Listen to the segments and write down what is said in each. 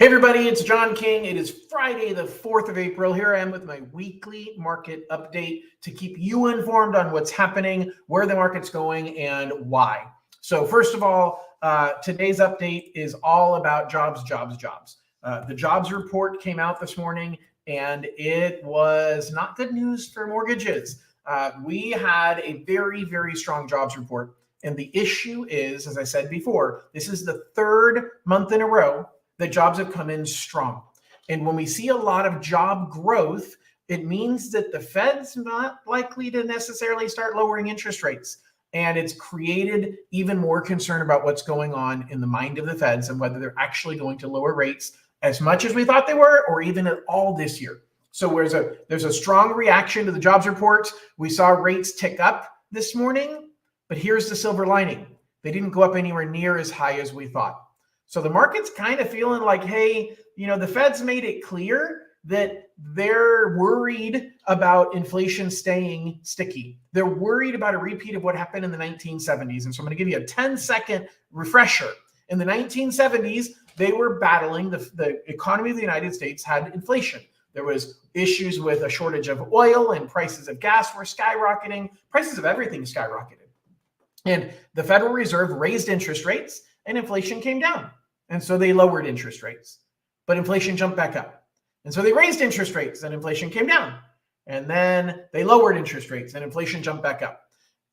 Hey everybody, it's John King. It is Friday, the 4th of April. Here I am with my weekly market update to keep you informed on what's happening, where the market's going, and why. So first of all, today's update is all about jobs. The jobs report came out this morning, and it was not good news for mortgages. We had a very, very strong jobs report. And the issue is, as I said before, this is the third month in a row that jobs have come in strong. And when we see a lot of job growth, it means that the Fed's not likely to necessarily start lowering interest rates. And it's created even more concern about what's going on in the mind of the Feds and whether they're actually going to lower rates as much as we thought they were, or even at all this year. So there's a strong reaction to the jobs report. We saw rates tick up this morning, but here's the silver lining. They didn't go up anywhere near as high as we thought. So the market's kind of feeling like, hey, the Fed's made it clear that they're worried about inflation staying sticky. They're worried about a repeat of what happened in the 1970s. And so I'm going to give you a 10-second refresher. In the 1970s, they were battling, the economy of the United States had inflation. There was issues with a shortage of oil, and prices of gas were skyrocketing. Prices of everything skyrocketed. And the Federal Reserve raised interest rates, and inflation came down. And so they lowered interest rates, but inflation jumped back up. And so they raised interest rates and inflation came down. And then they lowered interest rates and inflation jumped back up.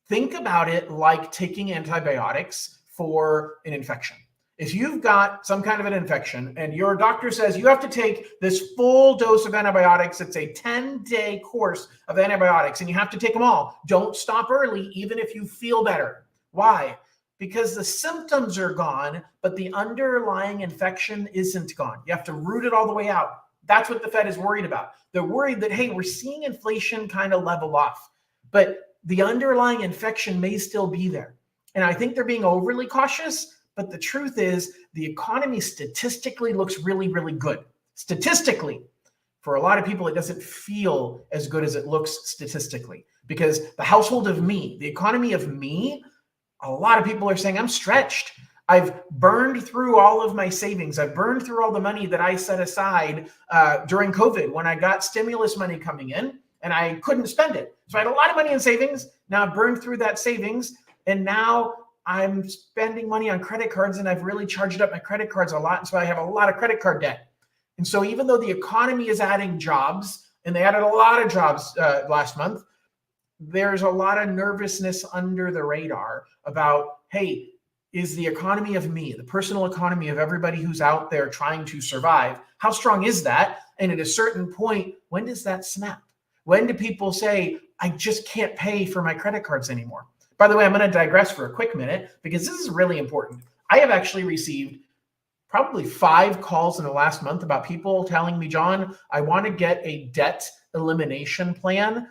Think about it like taking antibiotics for an infection. If you've got some kind of an infection and your doctor says you have to take this full dose of antibiotics, it's a 10-day course of antibiotics and you have to take them all. Don't stop early, even if you feel better. Why? Because the symptoms are gone, but the underlying infection isn't gone. You have to root it all the way out. That's what the Fed is worried about. They're worried that, hey, we're seeing inflation kind of level off, but the underlying infection may still be there. And I think they're being overly cautious, but the truth is the economy statistically looks really, really good. Statistically, for a lot of people, it doesn't feel as good as it looks statistically because the household of me, the economy of me, a lot of people are saying, I'm stretched. I've burned through all of my savings. I've burned through all the money that I set aside during COVID when I got stimulus money coming in and I couldn't spend it. So I had a lot of money in savings. Now I've burned through that savings. And now I'm spending money on credit cards and I've really charged up my credit cards a lot. And so I have a lot of credit card debt. And so even though the economy is adding jobs, and they added a lot of jobs last month, there's a lot of nervousness under the radar about, hey, is the economy of me, the personal economy of everybody who's out there trying to survive, how strong is that? And at a certain point, when does that snap? When do people say, I just can't pay for my credit cards anymore? By the way, I'm going to digress for a quick minute because this is really important. I have actually received probably 5 calls in the last month about people telling me, John, I want to get a debt elimination plan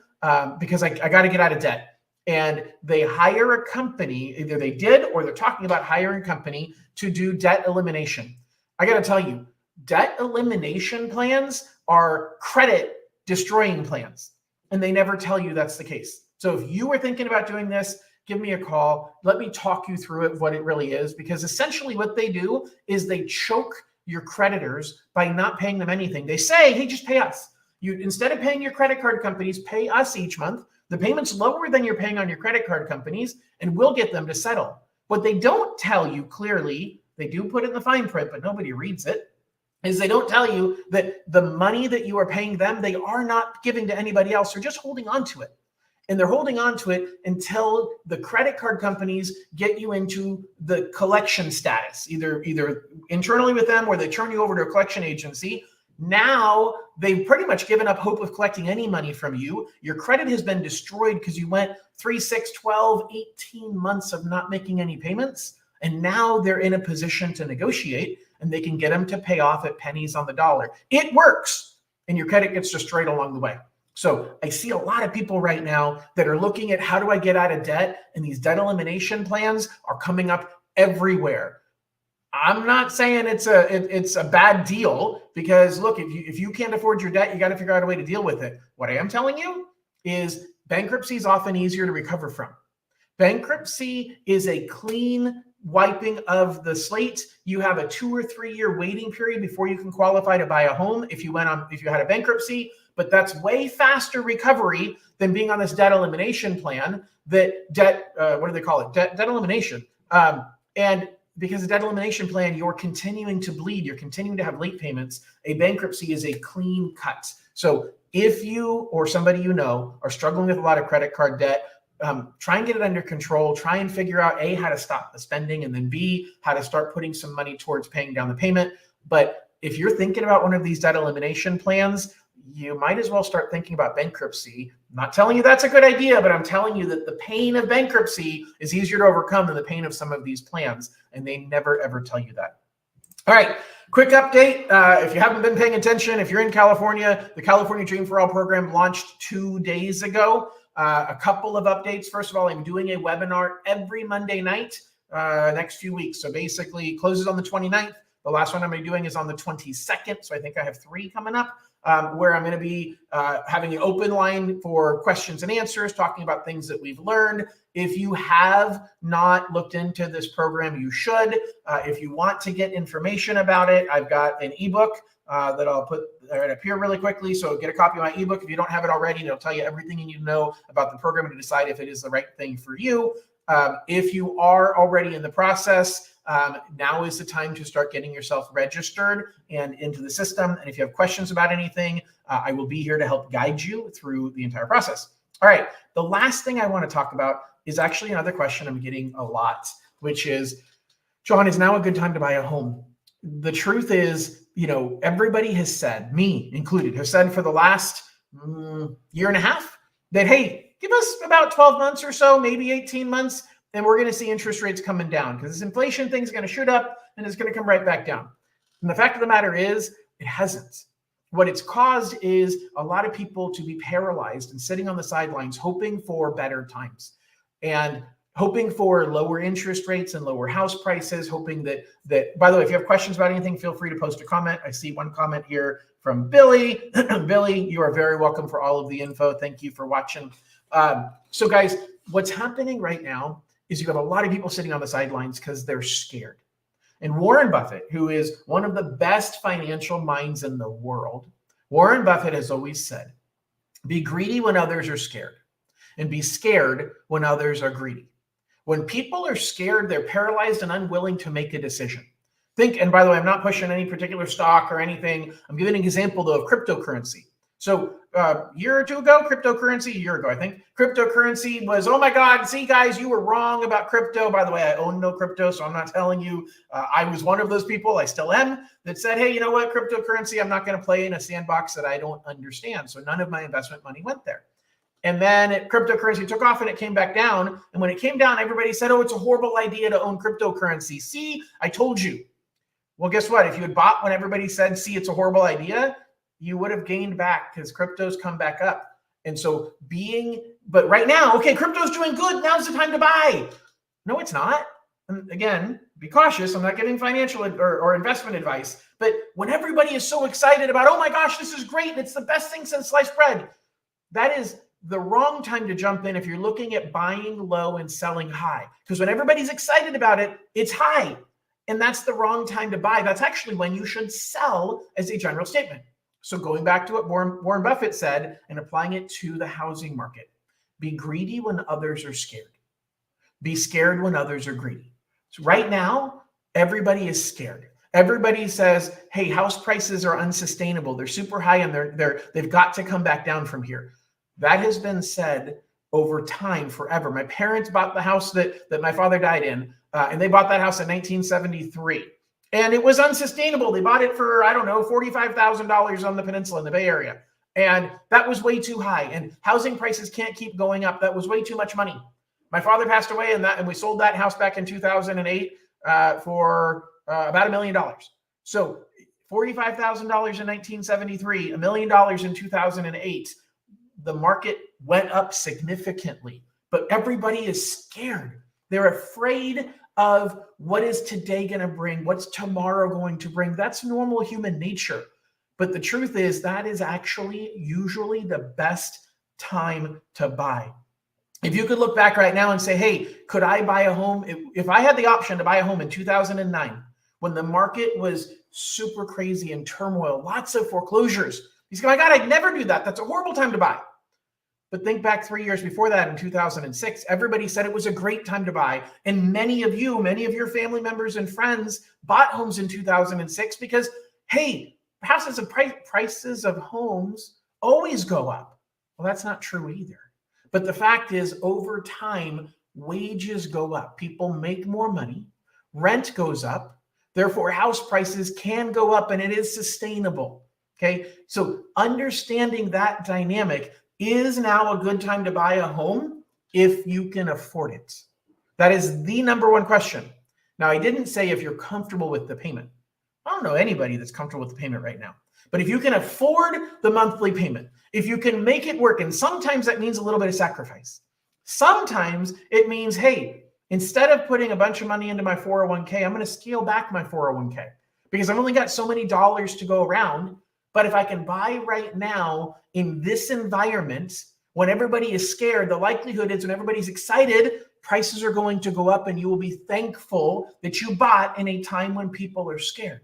because I got to get out of debt. And they hire a company, either they did or they're talking about hiring a company to do debt elimination. I got to tell you, debt elimination plans are credit destroying plans. And they never tell you that's the case. So if you were thinking about doing this, give me a call. Let me talk you through it, what it really is, because essentially what they do is they choke your creditors by not paying them anything. They say, hey, just pay us. You, instead of paying your credit card companies, pay us each month. The payment's lower than you're paying on your credit card companies, and we'll get them to settle. What they don't tell you clearly, they do put it in the fine print, but nobody reads it, is they don't tell you that the money that you are paying them, they are not giving to anybody else. They're just holding on to it. And they're holding on to it until the credit card companies get you into the collection status, either internally with them or they turn you over to a collection agency. Now they've pretty much given up hope of collecting any money from you. Your credit has been destroyed because you went 3, 6, 12, 18 months of not making any payments. And now they're in a position to negotiate and they can get them to pay off at pennies on the dollar. It works and your credit gets destroyed along the way. So I see a lot of people right now that are looking at how do I get out of debt, and these debt elimination plans are coming up everywhere. I'm not saying it's a bad deal because look, if you can't afford your debt, you got to figure out a way to deal with it. What I am telling you is bankruptcy is often easier to recover from. Bankruptcy is a clean wiping of the slate. You have a 2 or 3 year waiting period before you can qualify to buy a home if you had a bankruptcy. But that's way faster recovery than being on this debt elimination plan. What do they call it? Debt elimination. And because the debt elimination plan, you're continuing to bleed, you're continuing to have late payments. A bankruptcy is a clean cut. So if you or somebody you know are struggling with a lot of credit card debt, try and get it under control. Try and figure out A, how to stop the spending, and then B, how to start putting some money towards paying down the payment. But if you're thinking about one of these debt elimination plans, you might as well start thinking about bankruptcy. I'm not telling you that's a good idea, but I'm telling you that the pain of bankruptcy is easier to overcome than the pain of some of these plans, and they never, ever tell you that. All right, quick update. If you haven't been paying attention, if you're in California, the California Dream for All program launched 2 days ago. A couple of updates. First of all, I'm doing a webinar every Monday night next few weeks. So basically, closes on the 29th. The last one I'm going to be doing is on the 22nd. So I think I have 3 coming up. Where I'm going to be having an open line for questions and answers, talking about things that we've learned. If you have not looked into this program, you should. If you want to get information about it, I've got an ebook that I'll put right up here really quickly. So get a copy of my ebook. If you don't have it already, it'll tell you everything you need to know about the program to decide if it is the right thing for you. If you are already in the process, now is the time to start getting yourself registered and into the system. And if you have questions about anything, I will be here to help guide you through the entire process. All right. The last thing I want to talk about is actually another question I'm getting a lot, which is, John, is now a good time to buy a home? The truth is, everybody has said, me included, have said for the last year and a half that, hey, give us about 12 months or so, maybe 18 months, and we're going to see interest rates coming down because this inflation thing's going to shoot up and it's going to come right back down. And the fact of the matter is, it hasn't. What it's caused is a lot of people to be paralyzed and sitting on the sidelines, hoping for better times and hoping for lower interest rates and lower house prices, hoping that, by the way, if you have questions about anything, feel free to post a comment. I see one comment here from Billy. Billy, you are very welcome for all of the info. Thank you for watching. So guys, what's happening right now is you have a lot of people sitting on the sidelines because they're scared. And Warren Buffett, who is one of the best financial minds in the world, Warren Buffett has always said, be greedy when others are scared and be scared when others are greedy. When people are scared, they're paralyzed and unwilling to make a decision. And by the way, I'm not pushing any particular stock or anything. I'm giving an example though of cryptocurrency. So a year or two ago, cryptocurrency, a year ago, I think, cryptocurrency was, oh my God, see guys, you were wrong about crypto. By the way, I own no crypto, so I'm not telling you. I was one of those people, I still am, that said, hey, you know what, cryptocurrency, I'm not going to play in a sandbox that I don't understand. So none of my investment money went there. And then cryptocurrency took off and it came back down. And when it came down, everybody said, oh, it's a horrible idea to own cryptocurrency. See, I told you. Well, guess what? If you had bought when everybody said, see, it's a horrible idea, you would have gained back because crypto's come back up. And so but right now, okay, crypto's doing good. Now's the time to buy. No, it's not. And again, be cautious. I'm not giving financial or investment advice. But when everybody is so excited about, oh my gosh, this is great. It's the best thing since sliced bread. That is the wrong time to jump in if you're looking at buying low and selling high. Because when everybody's excited about it, it's high. And that's the wrong time to buy. That's actually when you should sell as a general statement. So going back to what Warren Buffett said and applying it to the housing market, be greedy when others are scared. Be scared when others are greedy. So right now, everybody is scared. Everybody says, hey, house prices are unsustainable. They're super high and they've got to come back down from here. That has been said over time forever. My parents bought the house that my father died in, and they bought that house in 1973. And it was unsustainable. They bought it for, I don't know, $45,000 on the peninsula in the Bay Area. And that was way too high. And housing prices can't keep going up. That was way too much money. My father passed away and we sold that house back in 2008 for about $1 million. So $45,000 in 1973, $1 million in 2008. The market went up significantly, but everybody is scared. They're afraid of what is today going to bring, what's tomorrow going to bring. That's normal human nature. But the truth is that is actually usually the best time to buy. If you could look back right now and say, hey, could I buy a home? If I had the option to buy a home in 2009, when the market was super crazy and turmoil, lots of foreclosures, you say, my God, I'd never do that. That's a horrible time to buy. But think back 3 years before that in 2006, everybody said it was a great time to buy. And many of your family members and friends bought homes in 2006 because, hey, prices of homes always go up. Well, that's not true either. But the fact is, over time, wages go up. People make more money. Rent goes up. Therefore, house prices can go up, and it is sustainable. Okay, so understanding that dynamic, is now a good time to buy a home if you can afford it? That is the number one question. Now, I didn't say if you're comfortable with the payment. I don't know anybody that's comfortable with the payment right now. But if you can afford the monthly payment, if you can make it work, and sometimes that means a little bit of sacrifice. Sometimes it means, hey, instead of putting a bunch of money into my 401k, I'm going to scale back my 401k because I've only got so many dollars to go around. But if I can buy right now in this environment, when everybody is scared, the likelihood is when everybody's excited, prices are going to go up, and you will be thankful that you bought in a time when people are scared.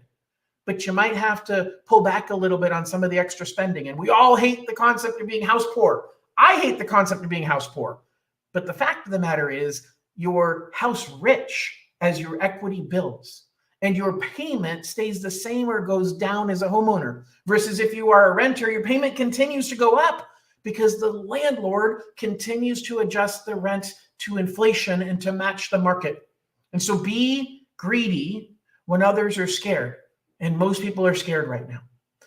But you might have to pull back a little bit on some of the extra spending. And we all hate the concept of being house poor. I hate the concept of being house poor. But the fact of the matter is, you're house rich as your equity builds, and your payment stays the same or goes down as a homeowner. Versus if you are a renter, your payment continues to go up because the landlord continues to adjust the rent to inflation and to match the market. And so be greedy when others are scared. And most people are scared right now.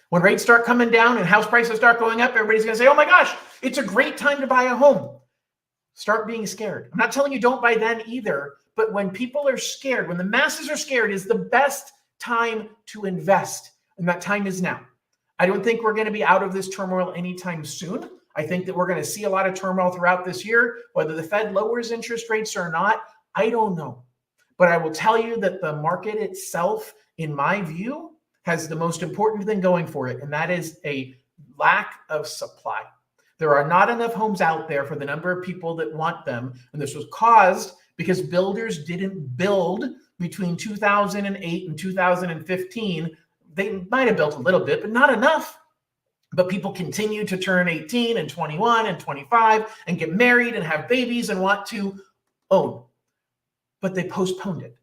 When rates start coming down and house prices start going up, everybody's going to say, oh my gosh, it's a great time to buy a home. Start being scared. I'm not telling you don't buy then either, but when people are scared, when the masses are scared, is the best time to invest. And that time is now. I don't think we're going to be out of this turmoil anytime soon. I think that we're going to see a lot of turmoil throughout this year. Whether the Fed lowers interest rates or not, I don't know. But I will tell you that the market itself, in my view, has the most important thing going for it, and that is a lack of supply. There are not enough homes out there for the number of people that want them, and this was caused because builders didn't build between 2008 and 2015. They might have built a little bit, but not enough. But people continue to turn 18 and 21 and 25 and get married and have babies and want to own. But they postponed it.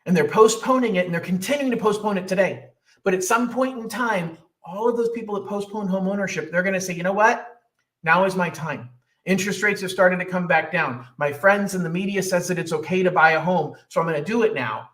And they're postponing it, and they're continuing to postpone it today. But at some point in time, all of those people that postpone home ownership, they're going to say, you know what? Now is my time. Interest rates have started to come back down. My friends in the media says that it's okay to buy a home, so I'm going to do it now.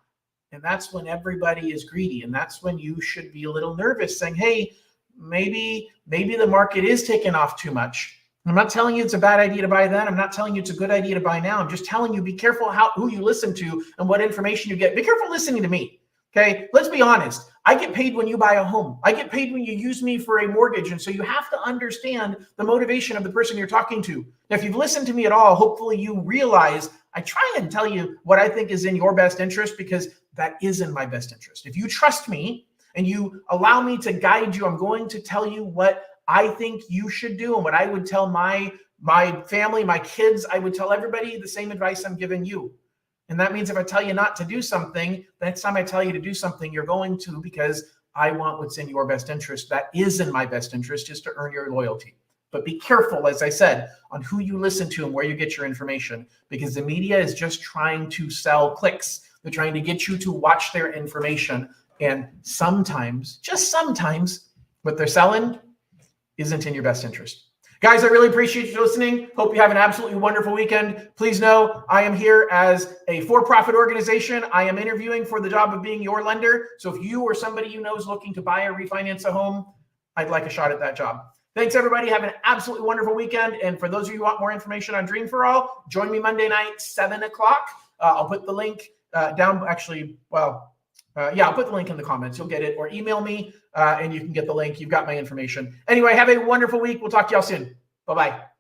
And that's when everybody is greedy. And that's when you should be a little nervous, saying, hey, maybe the market is taking off too much. I'm not telling you it's a bad idea to buy then. I'm not telling you it's a good idea to buy now. I'm just telling you, be careful who you listen to and what information you get. Be careful listening to me. Okay, let's be honest. I get paid when you buy a home. I get paid when you use me for a mortgage. And so you have to understand the motivation of the person you're talking to. Now, if you've listened to me at all, hopefully you realize I try and tell you what I think is in your best interest, because that is in my best interest. If you trust me and you allow me to guide you, I'm going to tell you what I think you should do and what I would tell my family, my kids. I would tell everybody the same advice I'm giving you. And that means if I tell you not to do something, the next time I tell you to do something, you're going to, because I want what's in your best interest. That is in my best interest, just to earn your loyalty. But be careful, as I said, on who you listen to and where you get your information, because the media is just trying to sell clicks. They're trying to get you to watch their information. And sometimes, just sometimes, what they're selling isn't in your best interest. Guys, I really appreciate you listening. Hope you have an absolutely wonderful weekend. Please know I am here as a for-profit organization. I am interviewing for the job of being your lender. So if you or somebody you know is looking to buy or refinance a home, I'd like a shot at that job. Thanks, everybody. Have an absolutely wonderful weekend. And for those of you who want more information on Dream for All, join me Monday night, 7 o'clock. I'll put the link down. Actually, I'll put the link in the comments. You'll get it, or email me and you can get the link. You've got my information. Anyway, have a wonderful week. We'll talk to y'all soon. Bye-bye.